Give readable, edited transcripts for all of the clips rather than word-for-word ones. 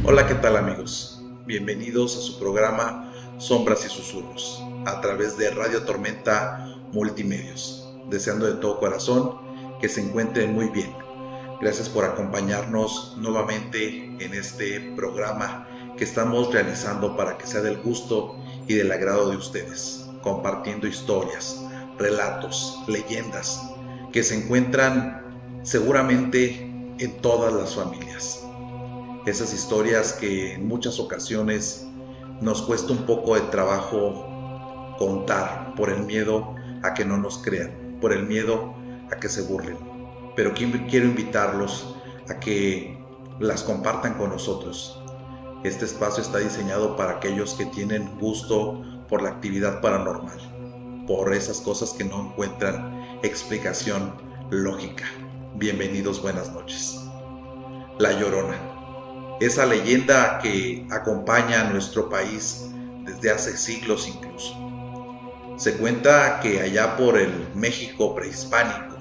Hola, ¿qué tal amigos? Bienvenidos a su programa Sombras y Susurros a través de Radio Tormenta Multimedios. Deseando de todo corazón que se encuentren muy bien. Gracias por acompañarnos nuevamente en este programa que estamos realizando para que sea del gusto y del agrado de ustedes, compartiendo historias, relatos, leyendas que se encuentran seguramente en todas las familias. Esas historias que en muchas ocasiones nos cuesta un poco de trabajo contar por el miedo a que no nos crean, por el miedo a que se burlen. Pero quiero invitarlos a que las compartan con nosotros. Este espacio está diseñado para aquellos que tienen gusto por la actividad paranormal, por esas cosas que no encuentran explicación lógica. Bienvenidos, buenas noches. La Llorona. Esa leyenda que acompaña a nuestro país desde hace siglos incluso. Se cuenta que allá por el México prehispánico,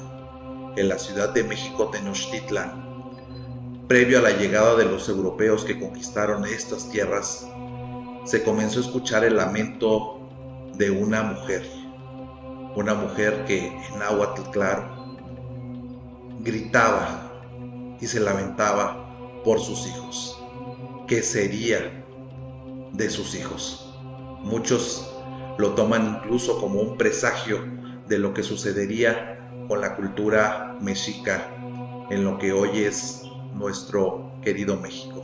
en la ciudad de México Tenochtitlán, previo a la llegada de los europeos que conquistaron estas tierras, se comenzó a escuchar el lamento de una mujer que en náhuatl claro gritaba y se lamentaba por sus hijos. ¿Qué sería de sus hijos? Muchos lo toman incluso como un presagio de lo que sucedería con la cultura mexica en lo que hoy es nuestro querido México.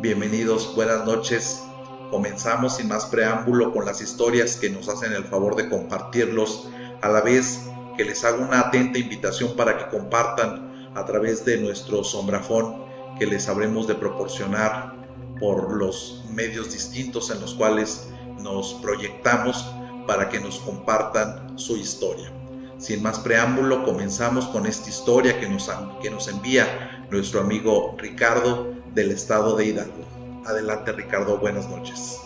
Bienvenidos, buenas noches. Comenzamos sin más preámbulo con las historias que nos hacen el favor de compartirlos, a la vez que les hago una atenta invitación para que compartan a través de nuestro sombrafón que les habremos de proporcionar por los medios distintos en los cuales nos proyectamos para que nos compartan su historia. Sin más preámbulo, comenzamos con esta historia que nos envía nuestro amigo Ricardo del estado de Hidalgo. Adelante, Ricardo, buenas noches.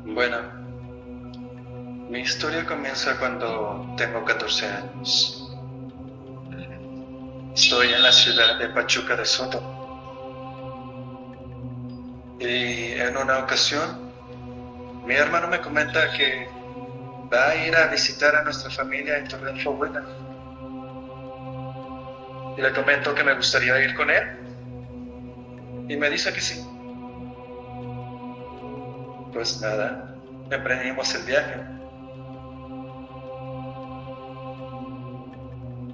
Bueno, mi historia comienza cuando tengo 14 años. Estoy en la ciudad de Pachuca de Soto. Y en una ocasión, mi hermano me comenta que va a ir a visitar a nuestra familia en Torreón, Coahuila. Y le comento que me gustaría ir con él. Y me dice que sí. Pues nada, emprendimos el viaje.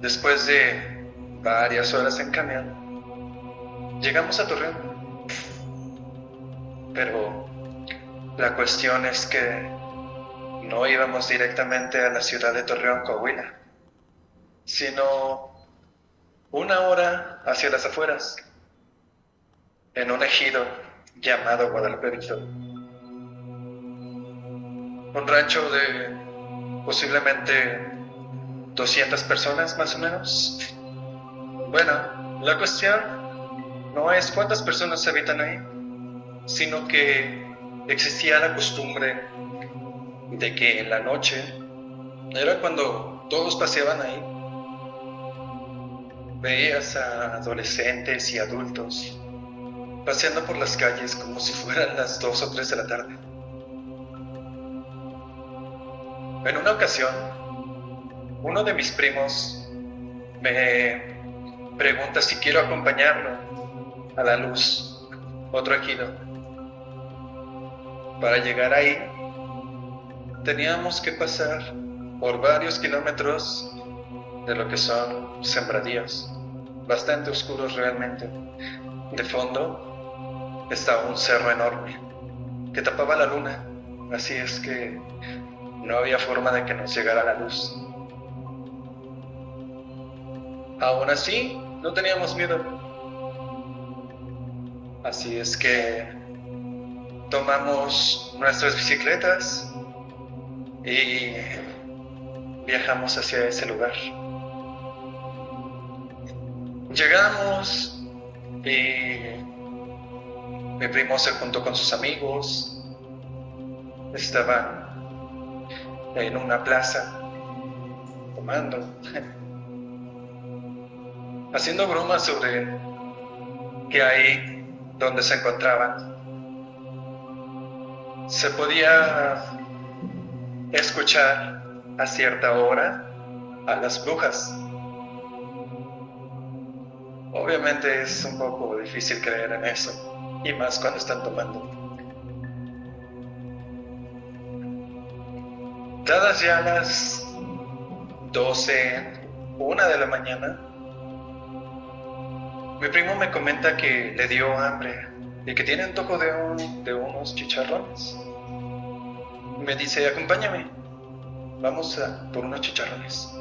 Después de varias horas en camión, llegamos a Torreón. Pero la cuestión es que no íbamos directamente a la ciudad de Torreón, Coahuila, sino una hora hacia las afueras, en un ejido llamado Guadalupe Victoria. Un rancho de posiblemente 200 personas más o menos. Bueno, la cuestión no es cuántas personas habitan ahí, sino que existía la costumbre de que en la noche era cuando todos paseaban ahí. Veías a adolescentes y adultos paseando por las calles como si fueran las 2 o 3 de la tarde. En una ocasión, uno de mis primos me pregunta si quiero acompañarlo a la luz, otro ejido. Para llegar ahí, teníamos que pasar por varios kilómetros de lo que son sembradíos, bastante oscuros realmente. De fondo estaba un cerro enorme que tapaba la luna, así es que no había forma de que nos llegara la luz. Aún así, no teníamos miedo. Así es que tomamos nuestras bicicletas y viajamos hacia ese lugar. Llegamos y mi primo se juntó con sus amigos. Estaban en una plaza tomando, haciendo bromas sobre que ahí donde se encontraban se podía escuchar a cierta hora a las brujas. Obviamente es un poco difícil creer en eso, y más cuando están tomando. Dadas ya las 12, 1 de la mañana, mi primo me comenta que le dio hambre y que tiene antojo de unos chicharrones. Me dice, acompáñame, vamos por unos chicharrones.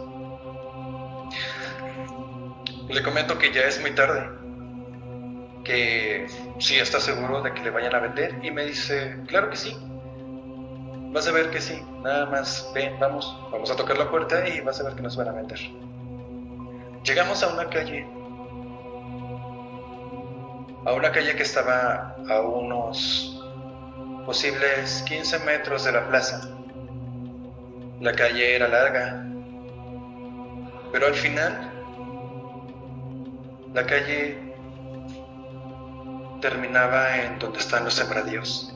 Le comento que ya es muy tarde, que sí está seguro de que le vayan a vender, y me dice, claro que sí, vas a ver que sí, nada más ven, vamos a tocar la puerta y vas a ver que nos van a vender. Llegamos a una calle que estaba a unos posibles 15 metros de la plaza. La calle era larga, pero al final la calle terminaba en donde están los sembradíos.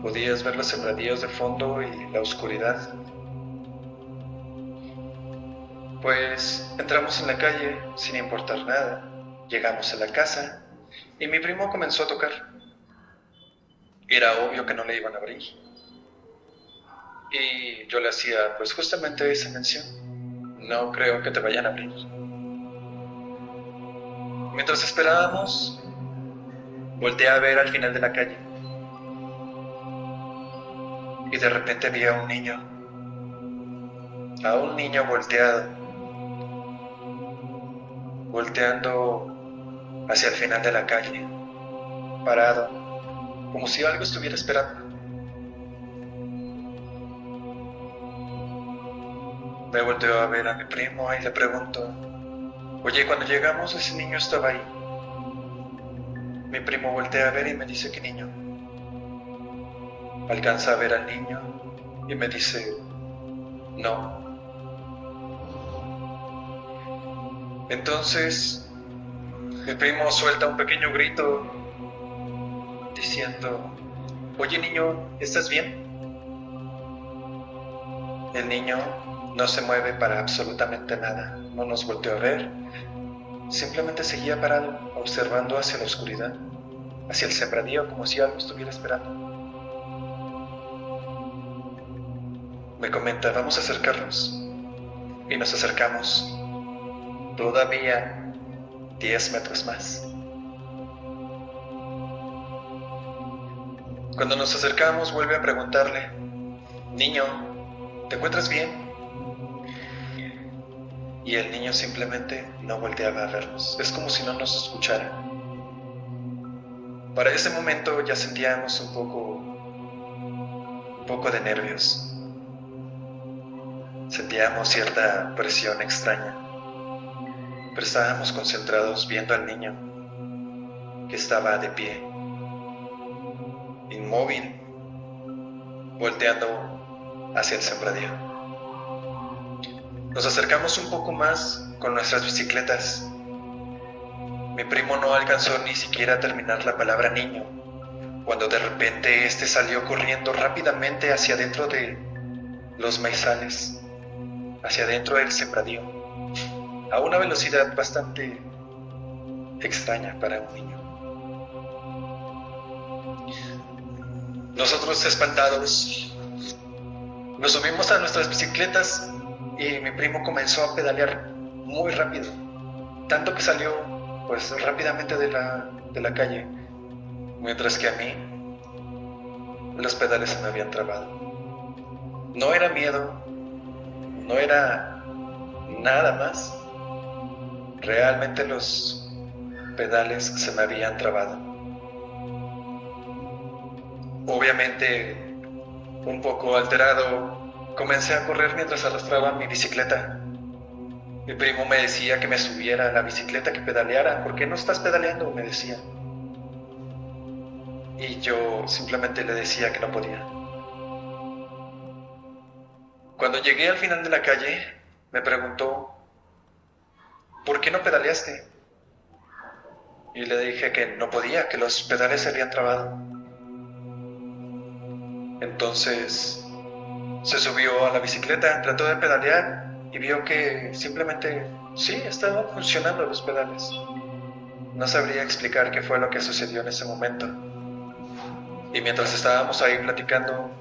Podías ver los sembradíos de fondo y la oscuridad. Pues entramos en la calle sin importar nada. Llegamos a la casa y mi primo comenzó a tocar. Era obvio que no le iban a abrir. Y yo le hacía pues justamente esa mención. No creo que te vayan a abrir. Mientras esperábamos, volteé a ver al final de la calle. Y de repente vi a un niño volteando hacia el final de la calle, parado, como si algo estuviera esperando. Me volteo a ver a mi primo y le pregunto, oye, cuando llegamos ese niño estaba ahí. Mi primo voltea a ver y me dice, ¿qué niño? Alcanza a ver al niño y me dice, no. Entonces, mi primo suelta un pequeño grito diciendo, oye niño, ¿estás bien? El niño no se mueve para absolutamente nada, no nos volteó a ver, simplemente seguía parado, observando hacia la oscuridad, hacia el sembradío, como si algo estuviera esperando. Me comenta, vamos a acercarnos. Y nos acercamos. Todavía 10 metros más. Cuando nos acercamos, vuelve a preguntarle, niño, ¿te encuentras bien? Y el niño simplemente no volteaba a vernos. Es como si no nos escuchara. Para ese momento ya sentíamos un poco de nervios. Sentíamos cierta presión extraña, pero estábamos concentrados viendo al niño que estaba de pie, inmóvil, volteando hacia el sembradío. Nos acercamos un poco más con nuestras bicicletas. Mi primo no alcanzó ni siquiera a terminar la palabra niño, cuando de repente este salió corriendo rápidamente hacia adentro de los maizales, hacia adentro del sembradío, a una velocidad bastante extraña para un niño. Nosotros, espantados, nos subimos a nuestras bicicletas y mi primo comenzó a pedalear muy rápido, tanto que salió pues rápidamente de la calle, mientras que a mí los pedales se me habían trabado. No era miedo, no era nada más. Realmente los pedales se me habían trabado. Obviamente, un poco alterado, comencé a correr mientras arrastraba mi bicicleta. Mi primo me decía que me subiera a la bicicleta, que pedaleara. ¿Por qué no estás pedaleando?, me decía. Y yo simplemente le decía que no podía. Cuando llegué al final de la calle, me preguntó, ¿por qué no pedaleaste? Y le dije que no podía, que los pedales se habían trabado. Entonces se subió a la bicicleta, trató de pedalear y vio que simplemente sí, estaban funcionando los pedales. No sabría explicar qué fue lo que sucedió en ese momento. Y mientras estábamos ahí platicando,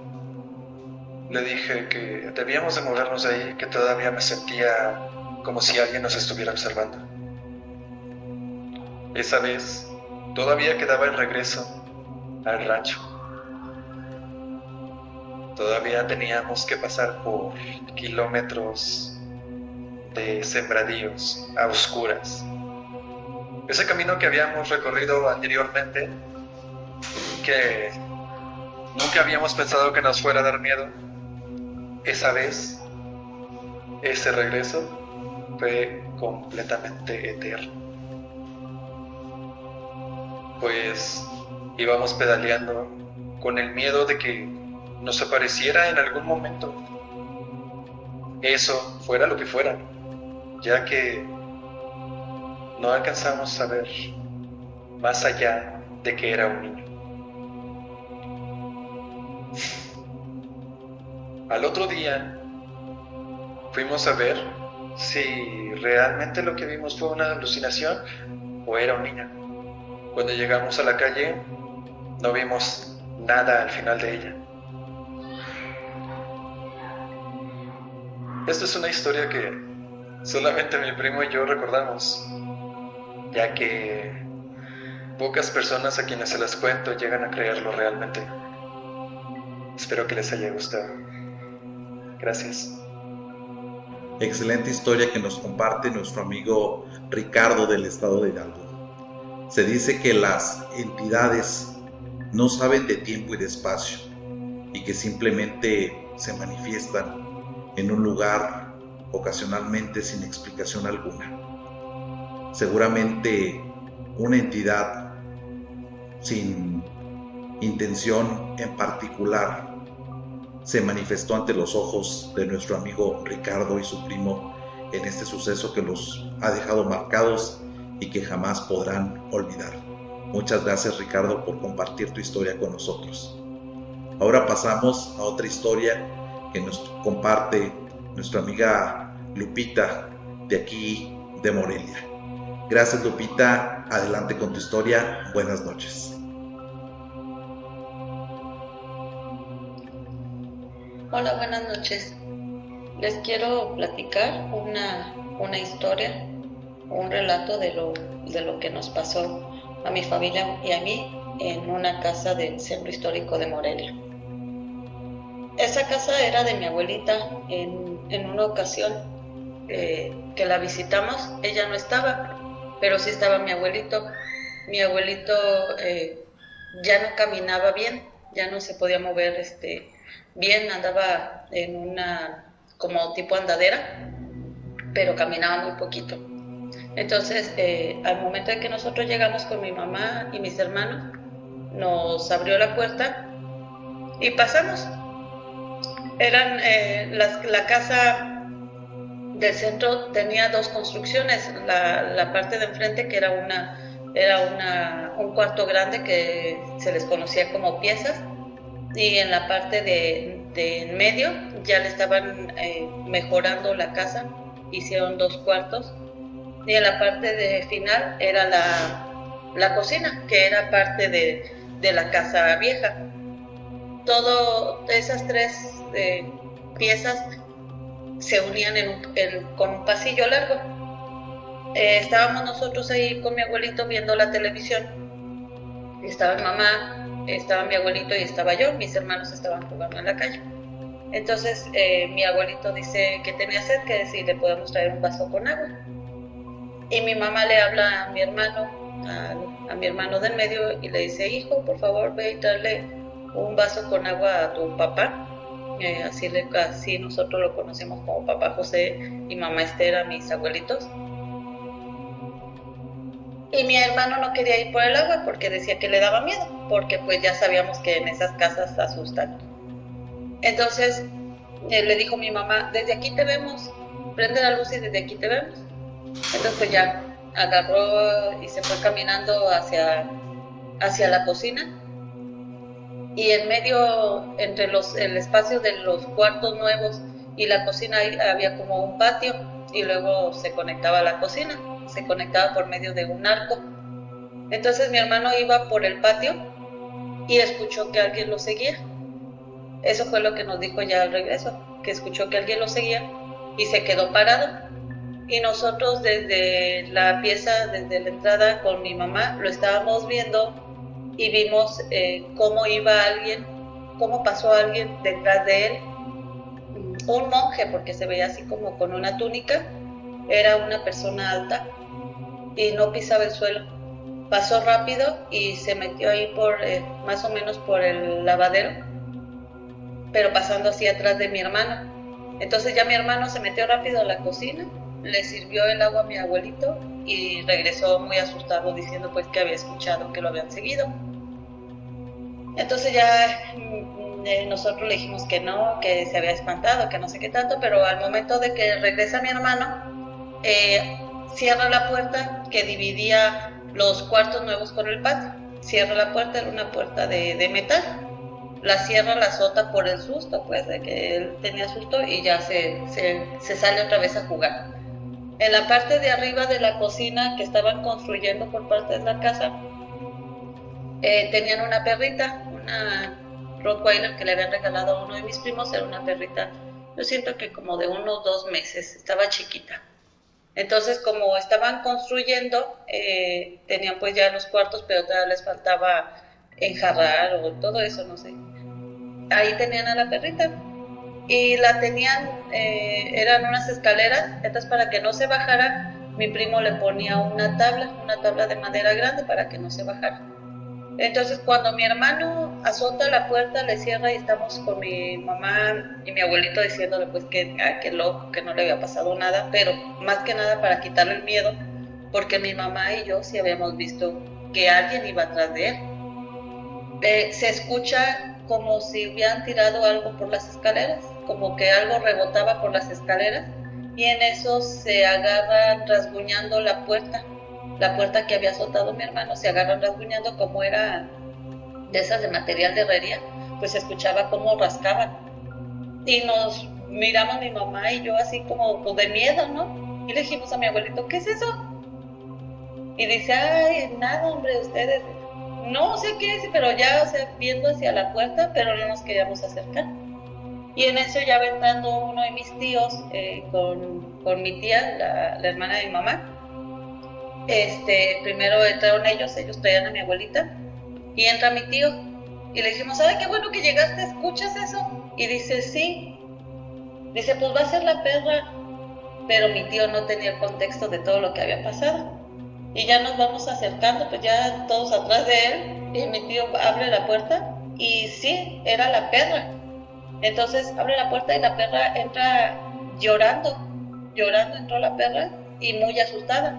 le dije que debíamos de movernos de ahí, que todavía me sentía como si alguien nos estuviera observando. Esa vez todavía quedaba el regreso al rancho. Todavía teníamos que pasar por kilómetros de sembradíos a oscuras. Ese camino que habíamos recorrido anteriormente, que nunca habíamos pensado que nos fuera a dar miedo, esa vez, ese regreso fue completamente eterno. Pues íbamos pedaleando con el miedo de que nos apareciera en algún momento. Eso fuera lo que fuera, ya que no alcanzamos a ver más allá de que era un niño. Al otro día fuimos a ver si realmente lo que vimos fue una alucinación o era un niño. Cuando llegamos a la calle no vimos nada al final de ella. Esta es una historia que solamente mi primo y yo recordamos, ya que pocas personas a quienes se las cuento llegan a creerlo realmente. Espero que les haya gustado. Gracias. Excelente historia que nos comparte nuestro amigo Ricardo del estado de Hidalgo. Se dice que las entidades no saben de tiempo y de espacio y que simplemente se manifiestan en un lugar ocasionalmente sin explicación alguna. Seguramente una entidad sin intención en particular se manifestó ante los ojos de nuestro amigo Ricardo y su primo en este suceso que los ha dejado marcados y que jamás podrán olvidar. Muchas gracias, Ricardo, por compartir tu historia con nosotros. Ahora pasamos a otra historia que nos comparte nuestra amiga Lupita, de aquí de Morelia. Gracias, Lupita, adelante con tu historia. Buenas noches. Hola, buenas noches. Les quiero platicar una historia, un relato de lo que nos pasó a mi familia y a mí en una casa del centro histórico de Morelia. Esa casa era de mi abuelita. En una ocasión que la visitamos, ella no estaba, pero sí estaba mi abuelito. Mi abuelito ya no caminaba bien, ya no se podía mover bien, andaba en una como tipo andadera, pero caminaba muy poquito. Entonces, al momento de que nosotros llegamos con mi mamá y mis hermanos, nos abrió la puerta y pasamos. La casa del centro tenía dos construcciones. La parte de enfrente, que era un cuarto grande que se les conocía como piezas, y en la parte de en medio ya le estaban mejorando la casa, hicieron dos cuartos, y en la parte de final era la cocina, que era parte de la casa vieja. Todas esas tres piezas se unían con un pasillo largo. Estábamos nosotros ahí con mi abuelito viendo la televisión. Estaba mi mamá, estaba mi abuelito y estaba yo. Mis hermanos estaban jugando en la calle. Entonces mi abuelito dice que tenía sed, que si le podemos traer un vaso con agua. Y mi mamá le habla a mi hermano, a mi hermano del medio, y le dice: hijo, por favor, ve y tráele un vaso con agua a tu papá. Así nosotros lo conocemos como papá José y mamá Esther, a mis abuelitos. Y mi hermano no quería ir por el agua porque decía que le daba miedo, porque pues ya sabíamos que en esas casas asustan. Entonces le dijo mi mamá, desde aquí te vemos, prende la luz y desde aquí te vemos. Entonces pues ya agarró y se fue caminando hacia la cocina, y en medio, entre el espacio de los cuartos nuevos y la cocina, había como un patio, y luego se conectaba a la cocina, se conectaba por medio de un arco. Entonces mi hermano iba por el patio y escuchó que alguien lo seguía. Eso fue lo que nos dijo ya al regreso, que escuchó que alguien lo seguía y se quedó parado. Y nosotros desde la pieza, desde la entrada con mi mamá, lo estábamos viendo y vimos cómo pasó alguien detrás de él. Un monje, porque se veía así como con una túnica, era una persona alta y no pisaba el suelo. Pasó rápido y se metió ahí más o menos por el lavadero, pero pasando así atrás de mi hermano. Entonces ya mi hermano se metió rápido a la cocina, le sirvió el agua a mi abuelito y regresó muy asustado diciendo pues que había escuchado que lo habían seguido. Entonces ya nosotros le dijimos que no, que se había espantado, que no sé qué tanto, pero al momento de que regresa mi hermano, cierra la puerta que dividía los cuartos nuevos con el patio. Cierra la puerta, era una puerta de metal. La cierra, la azota por el susto, pues, de que él tenía susto, y ya se sale otra vez a jugar. En la parte de arriba de la cocina que estaban construyendo por parte de la casa, tenían una perrita, una Rottweiler que le habían regalado a uno de mis primos. Era una perrita, yo siento que como de unos 2 meses, estaba chiquita. Entonces, como estaban construyendo, tenían pues ya los cuartos, pero todavía les faltaba enjarrar o todo eso, no sé. Ahí tenían a la perrita y la tenían, eran unas escaleras. Entonces, para que no se bajara, mi primo le ponía una tabla de madera grande para que no se bajara. Entonces, cuando mi hermano azota la puerta, le cierra, y estamos con mi mamá y mi abuelito diciéndole pues que loco, que no le había pasado nada, pero más que nada para quitarle el miedo, porque mi mamá y yo sí habíamos visto que alguien iba atrás de él. Se escucha como si hubieran tirado algo por las escaleras, como que algo rebotaba por las escaleras, y en eso se agarran rasguñando la puerta que había azotado mi hermano. Se agarran rasguñando, como era de esas de material de herrería, pues se escuchaba cómo rascaban. Y nos miramos mi mamá y yo así como pues de miedo, ¿no? Y le dijimos a mi abuelito, ¿qué es eso? Y dice, ay, nada, hombre, ustedes, no sé qué es, pero ya, o sea, viendo hacia la puerta, pero no nos queríamos acercar. Y en eso ya va entrando uno de mis tíos con mi tía, la hermana de mi mamá. Primero entraron ellos traían a mi abuelita, y entra mi tío, y le dijimos, ay, qué bueno que llegaste, ¿escuchas eso? Y dice, sí. Dice, pues va a ser la perra. Pero mi tío no tenía el contexto de todo lo que había pasado. Y ya nos vamos acercando, pues ya todos atrás de él, y mi tío abre la puerta, y sí, era la perra. Entonces abre la puerta y la perra entra llorando entró la perra, y muy asustada.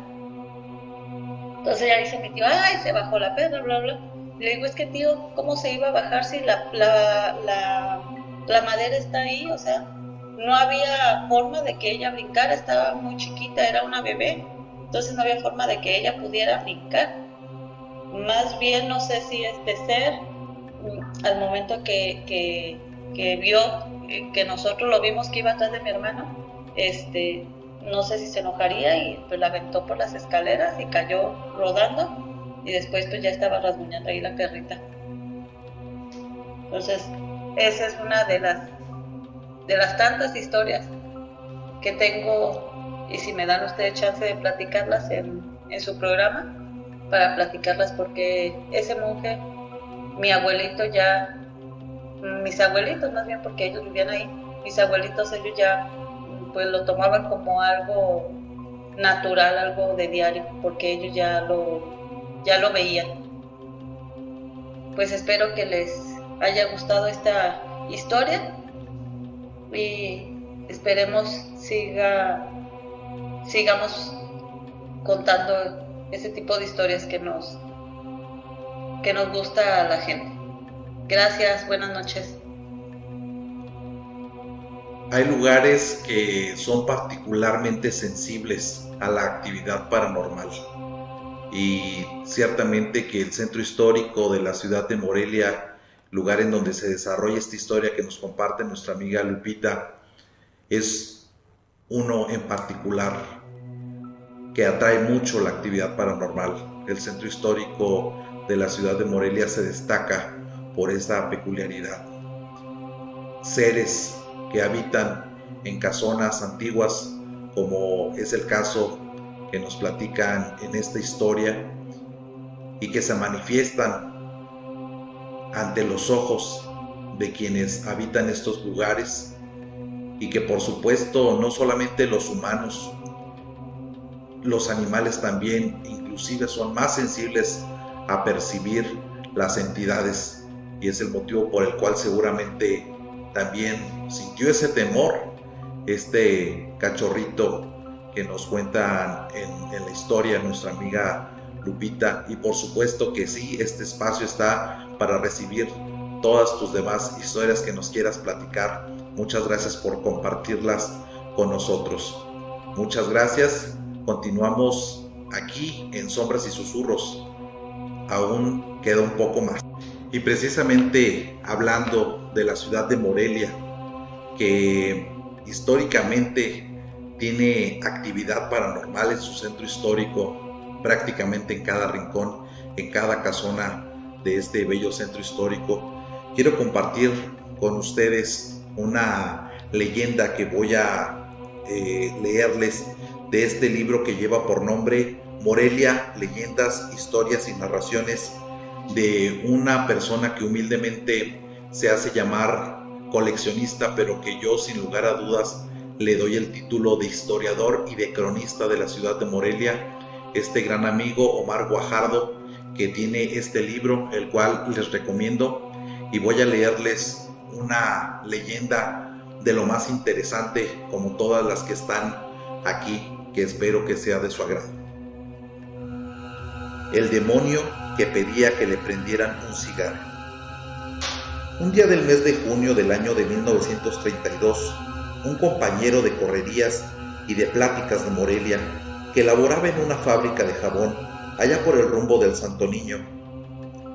Entonces ya dice mi tío, ay, se bajó la perra, bla, bla. Y le digo, es que tío, ¿cómo se iba a bajar si la madera está ahí? O sea, no había forma de que ella brincara, estaba muy chiquita, era una bebé. Entonces no había forma de que ella pudiera brincar. Más bien, no sé si este ser, al momento que vio que nosotros lo vimos que iba atrás de mi hermano, no sé si se enojaría, y pues la aventó por las escaleras y cayó rodando, y después pues ya estaba rasguñando ahí la perrita. Entonces esa es una de las tantas historias que tengo, y si me dan ustedes chance de platicarlas en su programa, para platicarlas, porque ese monje, mi abuelito ya, mis abuelitos más bien, porque ellos vivían ahí, mis abuelitos, ellos ya pues lo tomaban como algo natural, algo de diario, porque ellos ya lo veían. Pues espero que les haya gustado esta historia, y esperemos sigamos contando ese tipo de historias que nos gusta a la gente. Gracias, buenas noches. Hay lugares que son particularmente sensibles a la actividad paranormal y ciertamente que el centro histórico de la ciudad de Morelia, lugar en donde se desarrolla esta historia que nos comparte nuestra amiga Lupita, es uno en particular que atrae mucho la actividad paranormal. El centro histórico de la ciudad de Morelia se destaca por esa peculiaridad. Seres que habitan en casonas antiguas, como es el caso que nos platican en esta historia, y que se manifiestan ante los ojos de quienes habitan estos lugares, y que por supuesto no solamente los humanos, los animales también inclusive son más sensibles a percibir las entidades, y es el motivo por el cual seguramente también sintió ese temor este cachorrito que nos cuentan en la historia nuestra amiga Lupita. Y por supuesto que sí, este espacio está para recibir todas tus demás historias que nos quieras platicar. Muchas gracias por compartirlas con nosotros. Muchas gracias. Continuamos aquí en Sombras y Susurros. Aún queda un poco más. Y precisamente hablando de la ciudad de Morelia, que históricamente tiene actividad paranormal en su centro histórico, prácticamente en cada rincón, en cada casona de este bello centro histórico, quiero compartir con ustedes una leyenda que voy a leerles de este libro que lleva por nombre Morelia, leyendas, historias y narraciones, de una persona que humildemente se hace llamar coleccionista, pero que yo sin lugar a dudas le doy el título de historiador y de cronista de la ciudad de Morelia, este gran amigo Omar Guajardo, que tiene este libro, el cual les recomiendo, y voy a leerles una leyenda de lo más interesante, como todas las que están aquí, que espero que sea de su agrado. El demonio que pedía que le prendieran un cigarro. Un día del mes de junio del año de 1932, un compañero de correrías y de pláticas de Morelia, que laboraba en una fábrica de jabón allá por el rumbo del Santo Niño,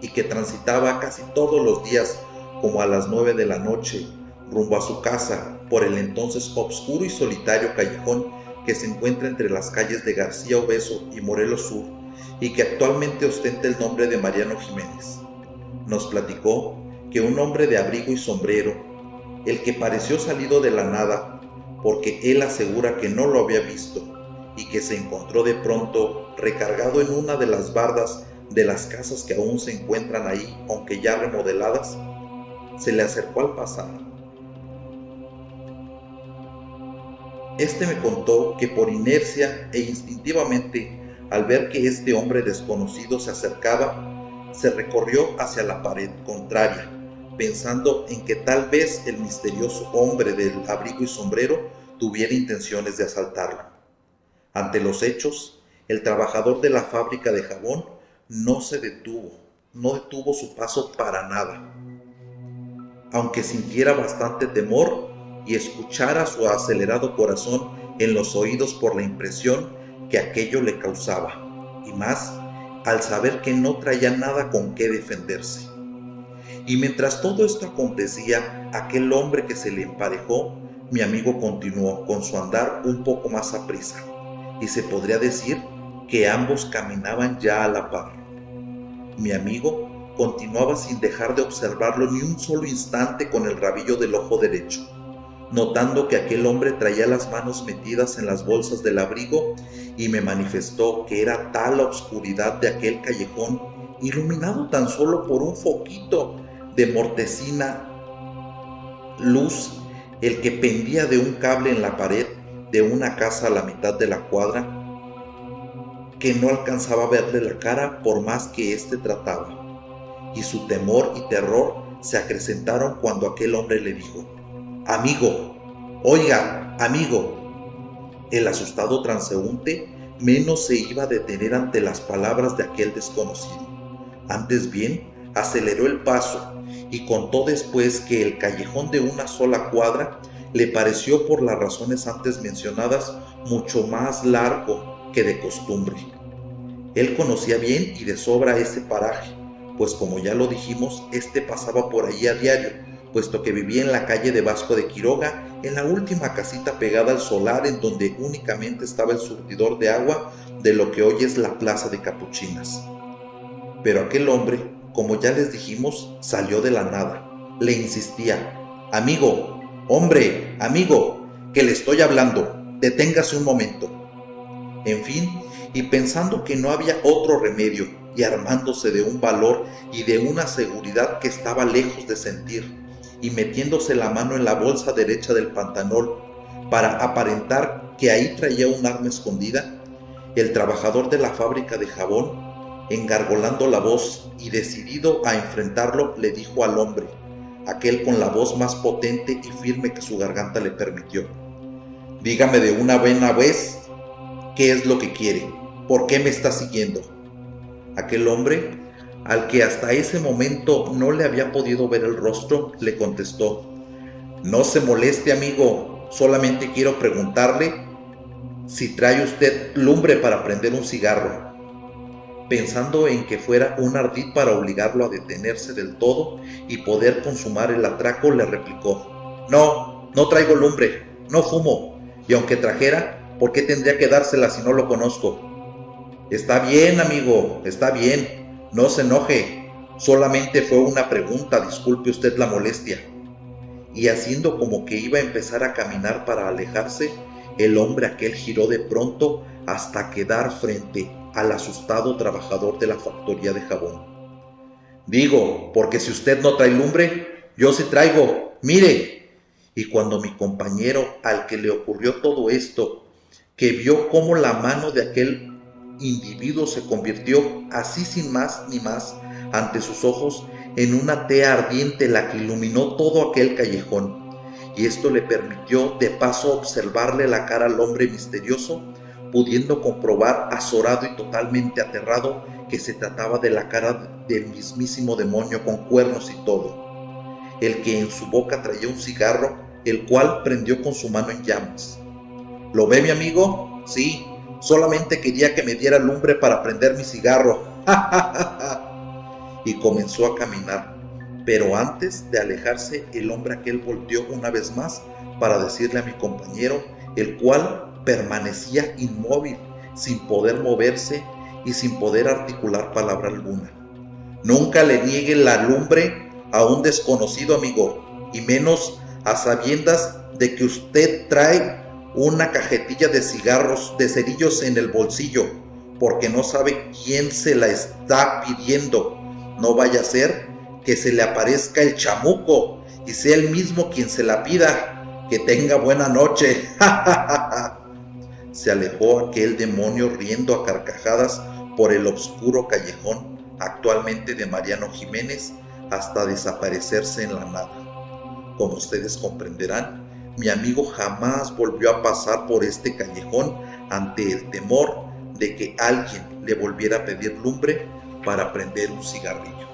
y que transitaba casi todos los días como a las 9 de la noche rumbo a su casa por el entonces obscuro y solitario callejón que se encuentra entre las calles de García Obeso y Morelos Sur, y que actualmente ostenta el nombre de Mariano Jiménez. Nos platicó que un hombre de abrigo y sombrero, el que pareció salido de la nada, porque él asegura que no lo había visto, y que se encontró de pronto recargado en una de las bardas de las casas que aún se encuentran ahí, aunque ya remodeladas, se le acercó al pasar. Este me contó que por inercia e instintivamente, al ver que este hombre desconocido se acercaba, se recorrió hacia la pared contraria, pensando en que tal vez el misterioso hombre del abrigo y sombrero tuviera intenciones de asaltarlo. Ante los hechos, el trabajador de la fábrica de jabón no detuvo su paso para nada. Aunque sintiera bastante temor y escuchara su acelerado corazón en los oídos por la impresión que aquello le causaba, y más al saber que no traía nada con qué defenderse. Y mientras todo esto acontecía, aquel hombre que se le emparejó, mi amigo continuó con su andar un poco más aprisa, y se podría decir que ambos caminaban ya a la par. Mi amigo continuaba sin dejar de observarlo ni un solo instante con el rabillo del ojo derecho, notando que aquel hombre traía las manos metidas en las bolsas del abrigo, y me manifestó que era tal la oscuridad de aquel callejón, iluminado tan solo por un foquito de mortecina luz, el que pendía de un cable en la pared de una casa a la mitad de la cuadra, que no alcanzaba a verle la cara por más que éste trataba, y su temor y terror se acrecentaron cuando aquel hombre le dijo: «Amigo, oiga, amigo». El asustado transeúnte menos se iba a detener ante las palabras de aquel desconocido. Antes bien, aceleró el paso y contó después que el callejón de una sola cuadra le pareció, por las razones antes mencionadas, mucho más largo que de costumbre. Él conocía bien y de sobra ese paraje, pues como ya lo dijimos, pasaba por allí a diario, puesto que vivía en la calle de Vasco de Quiroga, en la última casita pegada al solar, en donde únicamente estaba el surtidor de agua de lo que hoy es la Plaza de Capuchinas. Pero aquel hombre, como ya les dijimos, salió de la nada. Le insistía: amigo, hombre, amigo, que le estoy hablando, deténgase un momento. En fin, y pensando que no había otro remedio, y armándose de un valor y de una seguridad que estaba lejos de sentir, y metiéndose la mano en la bolsa derecha del pantalón para aparentar que ahí traía un arma escondida, el trabajador de la fábrica de jabón, engargolando la voz y decidido a enfrentarlo, le dijo al hombre, aquel con la voz más potente y firme que su garganta le permitió: dígame de una buena vez, ¿qué es lo que quiere? ¿Por qué me está siguiendo? Aquel hombre, al que hasta ese momento no le había podido ver el rostro, le contestó: no se moleste, amigo, solamente quiero preguntarle si trae usted lumbre para prender un cigarro. Pensando en que fuera un ardid para obligarlo a detenerse del todo y poder consumar el atraco, le replicó: no traigo lumbre, no fumo, y aunque trajera, ¿por qué tendría que dársela si no lo conozco? Está bien, amigo, está bien, no se enoje, solamente fue una pregunta, disculpe usted la molestia. Y haciendo como que iba a empezar a caminar para alejarse, el hombre aquel giró de pronto hasta quedar frente al asustado trabajador de la factoría de jabón. Digo, porque si usted no trae lumbre, yo sí traigo, mire. Y cuando mi compañero, al que le ocurrió todo esto, que vio cómo la mano de aquel individuo se convirtió, así sin más ni más, ante sus ojos, en una tea ardiente, la que iluminó todo aquel callejón, y esto le permitió de paso observarle la cara al hombre misterioso, pudiendo comprobar, azorado y totalmente aterrado, que se trataba de la cara del mismísimo demonio con cuernos y todo, el que en su boca traía un cigarro, el cual prendió con su mano en llamas. ¿Lo ve, mi amigo? Sí, solamente quería que me diera lumbre para prender mi cigarro. Y comenzó a caminar, pero antes de alejarse, el hombre aquel volteó una vez más para decirle a mi compañero, el cual permanecía inmóvil, sin poder moverse y sin poder articular palabra alguna: nunca le niegue la lumbre a un desconocido, amigo, y menos a sabiendas de que usted trae una cajetilla de cigarros, de cerillos en el bolsillo, porque no sabe quién se la está pidiendo. No vaya a ser que se le aparezca el chamuco y sea él mismo quien se la pida. Que tenga buena noche. Se alejó aquel demonio riendo a carcajadas por el oscuro callejón, actualmente de Mariano Jiménez, hasta desaparecerse en la nada. Como ustedes comprenderán, mi amigo jamás volvió a pasar por este callejón ante el temor de que alguien le volviera a pedir lumbre para prender un cigarrillo.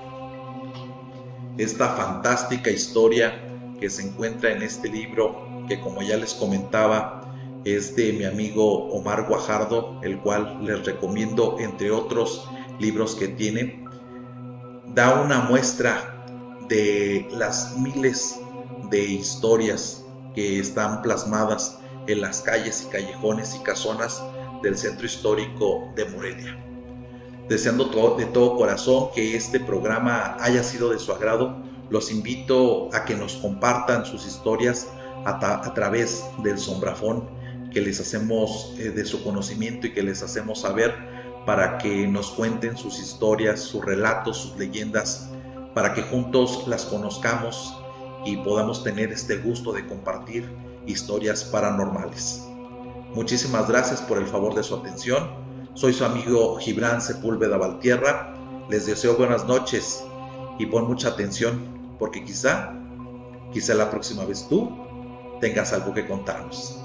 Esta fantástica historia que se encuentra en este libro, que como ya les comentaba, es de mi amigo Omar Guajardo, el cual les recomiendo, entre otros libros que tiene, da una muestra de las miles de historias que están plasmadas en las calles y callejones y casonas del centro histórico de Morelia. Deseando de todo corazón que este programa haya sido de su agrado, los invito a que nos compartan sus historias a través del sombrafón que les hacemos de su conocimiento y que les hacemos saber, para que nos cuenten sus historias, sus relatos, sus leyendas, para que juntos las conozcamos y podamos tener este gusto de compartir historias paranormales. Muchísimas gracias por el favor de su atención. Soy su amigo Gibran Sepúlveda Valtierra. Les deseo buenas noches y pon mucha atención, porque quizá la próxima vez tú tengas algo que contarnos.